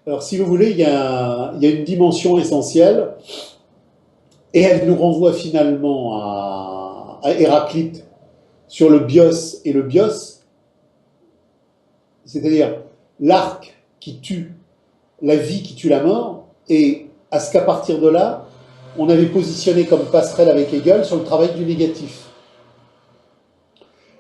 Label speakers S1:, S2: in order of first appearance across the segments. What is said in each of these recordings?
S1: Alors, si vous voulez, il y a une dimension essentielle, et elle nous renvoie finalement à Héraclite sur le bios et le bios, c'est-à-dire l'arc qui tue la vie qui tue la mort, et à ce qu'à partir de là, on avait positionné comme passerelle avec Hegel sur le travail du négatif.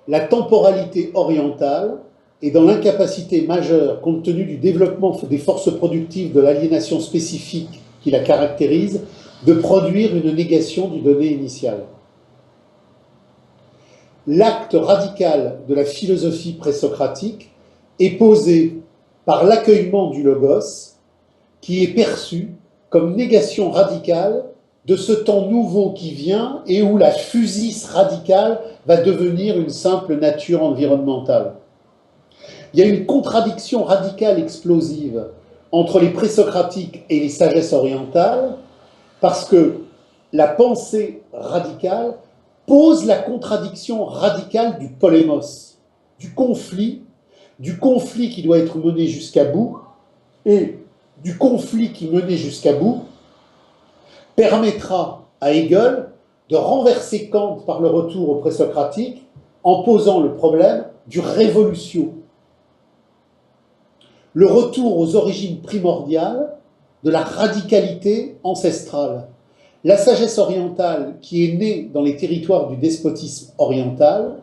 S1: La temporalité orientale est dans l'incapacité majeure, compte tenu du développement des forces productives de l'aliénation spécifique qui la caractérise, de produire une négation du donné initial. L'acte radical de la philosophie présocratique est posé par l'accueillement du logos, qui est perçu comme négation radicale de ce temps nouveau qui vient et où la physis radicale va devenir une simple nature environnementale. Il y a une contradiction radicale explosive entre les présocratiques et les sagesses orientales, parce que la pensée radicale pose la contradiction radicale du polémos, du conflit qui doit être mené jusqu'à bout, et du conflit qui menait jusqu'à bout permettra à Hegel de renverser Kant par le retour au présocratique en posant le problème du révolutio. Le retour aux origines primordiales de la radicalité ancestrale. La sagesse orientale, qui est née dans les territoires du despotisme oriental,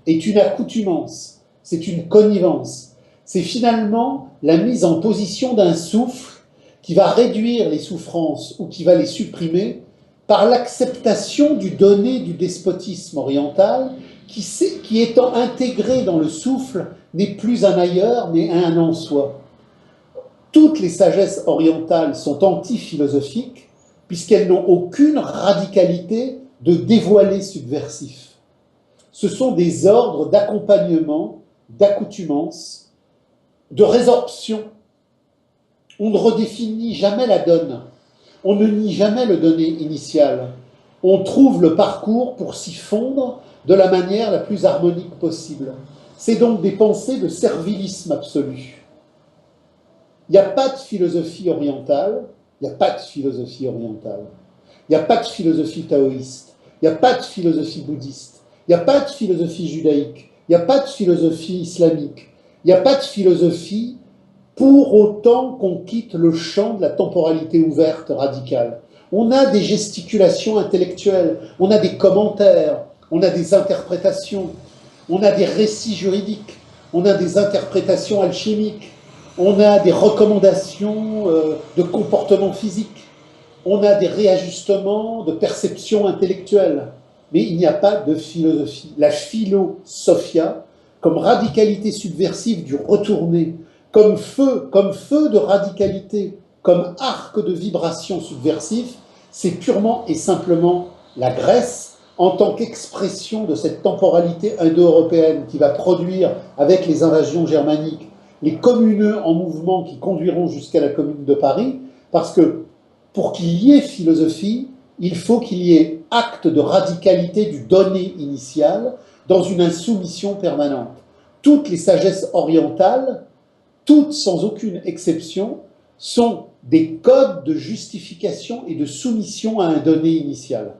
S1: est une accoutumance, c'est une connivence. C'est finalement la mise en position d'un souffle qui va réduire les souffrances ou qui va les supprimer par l'acceptation du donné du despotisme oriental qui étant intégré dans le souffle, n'est plus un ailleurs, mais un en soi. Toutes les sagesses orientales sont anti-philosophiques puisqu'elles n'ont aucune radicalité de dévoilé subversif. Ce sont des ordres d'accompagnement, d'accoutumance, de résorption. On ne redéfinit jamais la donne. On ne nie jamais le donné initial. On trouve le parcours pour s'y fondre de la manière la plus harmonique possible. C'est donc des pensées de servilisme absolu. Il n'y a pas de philosophie orientale, il n'y a pas de philosophie orientale. Il n'y a pas de philosophie taoïste, il n'y a pas de philosophie bouddhiste, il n'y a pas de philosophie judaïque, il n'y a pas de philosophie islamique, il n'y a pas de philosophie pour autant qu'on quitte le champ de la temporalité ouverte radicale. On a des gesticulations intellectuelles, on a des commentaires, on a des interprétations, on a des récits juridiques, on a des interprétations alchimiques, on a des recommandations de comportement physique, on a des réajustements de perception intellectuelle, mais il n'y a pas de philosophie. La philosophia, comme radicalité subversive du retourné, comme feu de radicalité, comme arc de vibration subversif, c'est purement et simplement la Grèce en tant qu'expression de cette temporalité indo-européenne qui va produire, avec les invasions germaniques, les communeux en mouvement qui conduiront jusqu'à la Commune de Paris, parce que pour qu'il y ait philosophie, il faut qu'il y ait acte de radicalité du donné initial dans une insoumission permanente. Toutes les sagesses orientales, toutes sans aucune exception, sont des codes de justification et de soumission à un donné initial.